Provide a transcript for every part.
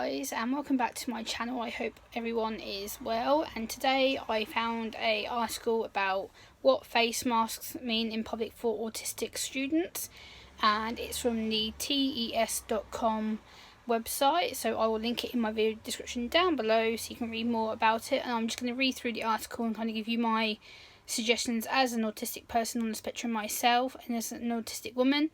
guys, and welcome back to my channel. I hope everyone is well, and today I found an article about what face masks mean in public for autistic students, and it's from the tes.com website, so I will link it in my video description down below so you can read more about it. And I'm just going to read through the article and kind of give you my suggestions as an autistic person on the spectrum myself and as an autistic woman,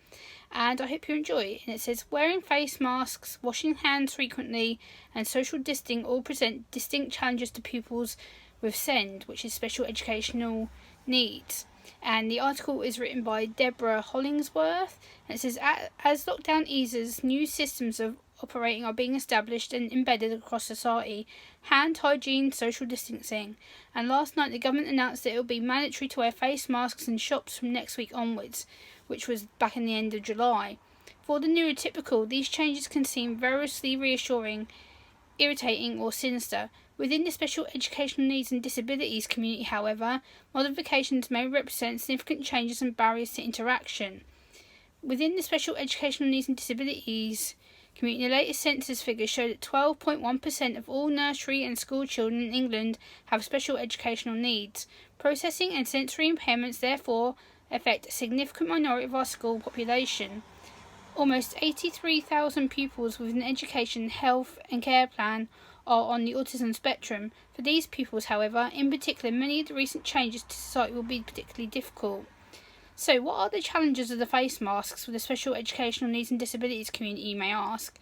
and I hope you enjoy it. And it says, wearing face masks, washing hands frequently and social distancing all present distinct challenges to pupils with SEND, which is special educational needs. And the article is written by Deborah Hollingsworth, and it says, as lockdown eases, new systems of operating are being established and embedded across society: hand hygiene, social distancing. And last night the government announced that it will be mandatory to wear face masks in shops from next week onwards, which was back in the end of July. For the neurotypical, these changes can seem variously reassuring, irritating or sinister. Within the special educational needs and disabilities community, however, modifications may represent significant changes and barriers to interaction. Within the special educational needs and disabilities community, the latest census figures show that 12.1% of all nursery and school children in England have special educational needs. Processing and sensory impairments therefore affect a significant minority of our school population. Almost 83,000 pupils with an education, health and care plan are on the autism spectrum. For these pupils, however, in particular, many of the recent changes to society will be particularly difficult. So, what are the challenges of the face masks for the special educational needs and disabilities community, you may ask?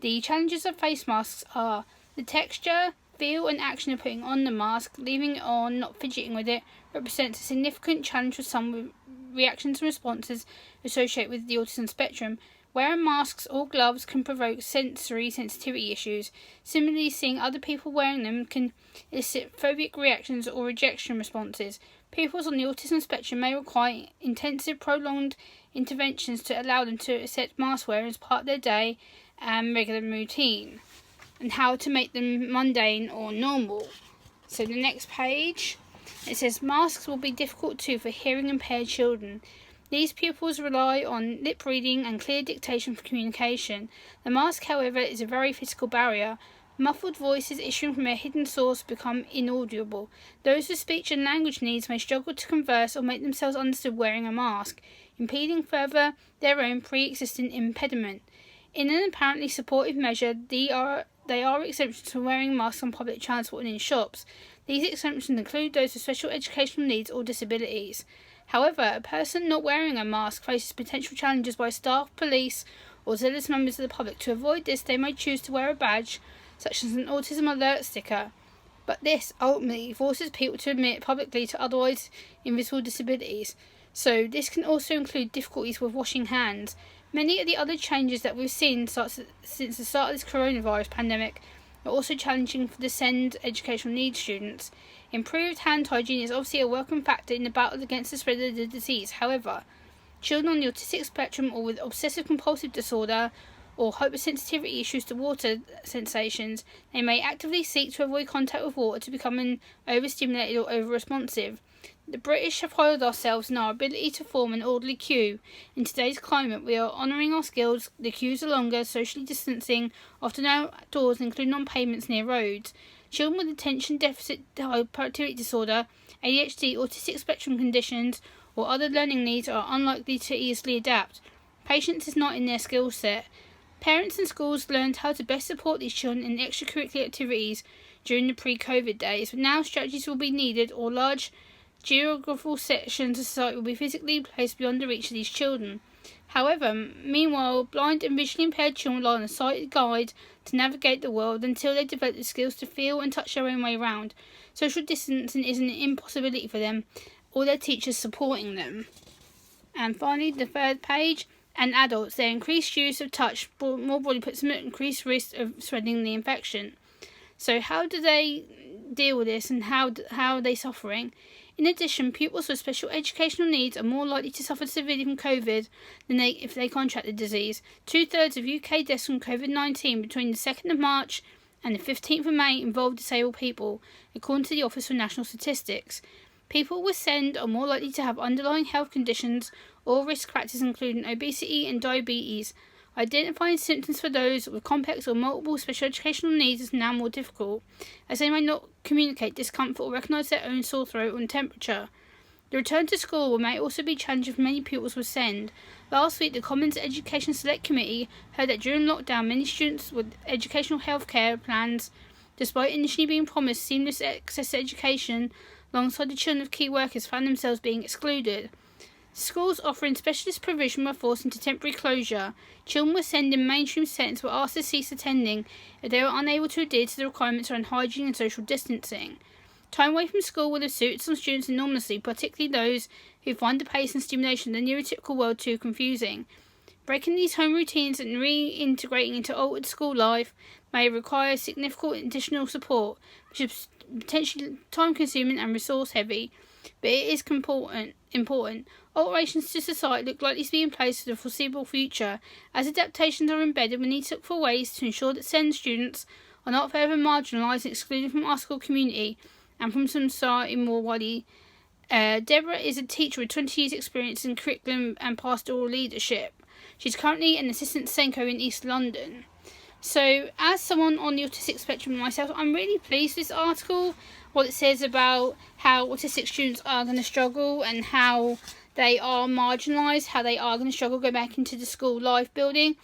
The challenges of face masks are the texture, feel and action of putting on the mask. Leaving it on, not fidgeting with it, represents a significant challenge for some with reactions and responses associated with the autism spectrum. Wearing masks or gloves can provoke sensory sensitivity issues. Similarly, seeing other people wearing them can elicit phobic reactions or rejection responses. Pupils on the autism spectrum may require intensive, prolonged interventions to allow them to accept mask wearing as part of their day and regular routine, and how to make them mundane or normal. So the next page, it says, masks will be difficult too for hearing impaired children. These pupils rely on lip reading and clear dictation for communication. The mask, however, is a very physical barrier. Muffled voices issuing from a hidden source become inaudible. Those with speech and language needs may struggle to converse or make themselves understood wearing a mask, impeding further their own pre-existing impediment. In an apparently supportive measure, they are exemptions from wearing masks on public transport and in shops. These exemptions include those with special educational needs or disabilities. However, a person not wearing a mask faces potential challenges by staff, police, or zealous members of the public. To avoid this, they may choose to wear a badge, such as an autism alert sticker, but this ultimately forces people to admit publicly to otherwise invisible disabilities. So this can also include difficulties with washing hands. Many of the other changes that we've seen since the start of this coronavirus pandemic are also challenging for the SEND educational needs students. Improved hand hygiene is obviously a welcome factor in the battle against the spread of the disease. However, children on the autistic spectrum or with obsessive compulsive disorder or hypersensitivity issues to water sensations, they may actively seek to avoid contact with water to becoming overstimulated or over-responsive. The British have prided ourselves in our ability to form an orderly queue. In today's climate, we are honouring our skills. The queues are longer, socially distancing, often outdoors, including on pavements near roads. Children with attention deficit hyperactivity disorder, ADHD, autistic spectrum conditions, or other learning needs are unlikely to easily adapt. Patience is not in their skill set. Parents and schools learned how to best support these children in extracurricular activities during the pre-COVID days, but now strategies will be needed, or large geographical sections of society will be physically placed beyond the reach of these children. However, meanwhile, blind and visually impaired children rely on a sighted guide to navigate the world until they develop the skills to feel and touch their own way around. Social distancing is an impossibility for them, or their teachers supporting them. And finally, the third page, and adults, their increased use of touch more broadly puts them at increased risk of spreading the infection. So how do they deal with this, and how are they suffering? In addition, pupils with special educational needs are more likely to suffer severely from COVID than if they contract the disease. 2/3 of UK deaths from COVID-19 between the 2nd of March and the 15th of May involved disabled people, according to the Office for National Statistics. People with SEND are more likely to have underlying health conditions or risk factors including obesity and diabetes. Identifying symptoms for those with complex or multiple special educational needs is now more difficult, as they may not communicate discomfort or recognise their own sore throat and temperature. The return to school may also be challenging for many pupils with SEND. Last week, the Commons Education Select Committee heard that during lockdown, many students with educational health care plans, despite initially being promised seamless access to education alongside the children of key workers, found themselves being excluded. Schools offering specialist provision were forced into temporary closure. Children with SEND in mainstream settings were asked to cease attending if they were unable to adhere to the requirements around hygiene and social distancing. Time away from school would have suited some students enormously, particularly those who find the pace and stimulation of the neurotypical world too confusing. Breaking these home routines and reintegrating into altered school life may require significant additional support, which is potentially time-consuming and resource-heavy, but it is important. Alterations to society look likely to be in place for the foreseeable future. As adaptations are embedded, we need to look for ways to ensure that SEND students are not further marginalised and excluded from our school community and from society more widely. Deborah is a teacher with 20 years' experience in curriculum and pastoral leadership. She's currently an assistant Senko in East London. So, as someone on the autistic spectrum myself, I'm really pleased with this article, what it says about how autistic students are going to struggle and how they are marginalised, how they are going to struggle going back into the school life building.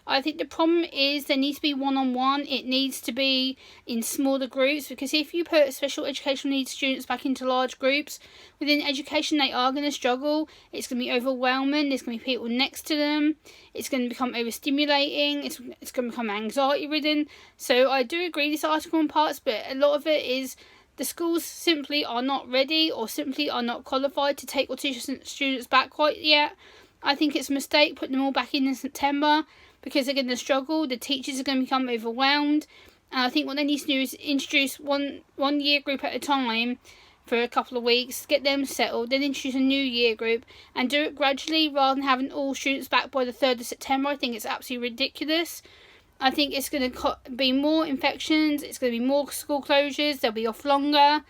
I think the problem is there needs to be one-on-one. It needs to be in smaller groups, because if you put special educational needs students back into large groups within education, they are going to struggle. It's going to be overwhelming. There's going to be people next to them. It's going to become overstimulating. It's going to become anxiety-ridden. So I do agree with this article in parts, but a lot of it is the schools simply are not ready or simply are not qualified to take autistic students back quite yet. I think it's a mistake putting them all back in September, because they're going to struggle. The teachers are going to become overwhelmed. And I think what they need to do is introduce one year group at a time for a couple of weeks, get them settled, then introduce a new year group and do it gradually rather than having all students back by the 3rd of September. I think it's absolutely ridiculous. I think it's going to be more infections. It's going to be more school closures. They'll be off longer.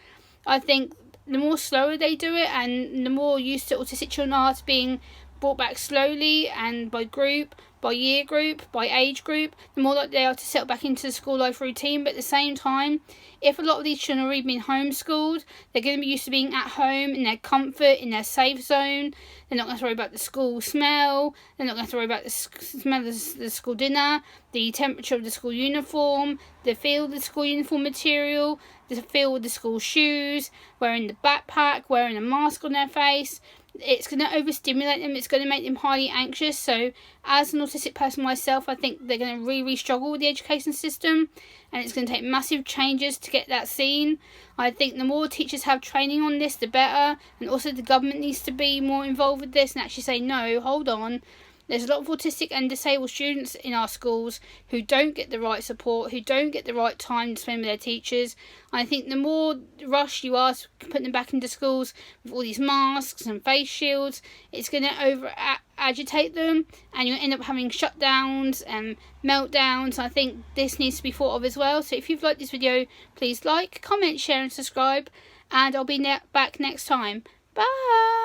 I think the more slower they do it and the more used to autistic children are to being brought back slowly and by group, by year group, by age group, the more likely they are to settle back into the school life routine. But at the same time, if a lot of these children are already being homeschooled, they're going to be used to being at home in their comfort, in their safe zone. They're not going to have to worry about the school smell. They're not going to have to worry about the smell of the school dinner, the temperature of the school uniform, the feel of the school uniform material, the feel of the school shoes, wearing the backpack, wearing a mask on their face. It's going to overstimulate them. It's going to make them highly anxious. So as an autistic person myself, I think they're going to really struggle with the education system, and it's going to take massive changes to get that seen. I think the more teachers have training on this, the better, and also the government needs to be more involved with this and actually say, no, hold on. There's a lot of autistic and disabled students in our schools who don't get the right support, who don't get the right time to spend with their teachers. I think the more rush you are to put them back into schools with all these masks and face shields, it's going to agitate them, and you'll end up having shutdowns and meltdowns. I think this needs to be thought of as well. So if you've liked this video, please like, comment, share and subscribe, and I'll be back next time. Bye!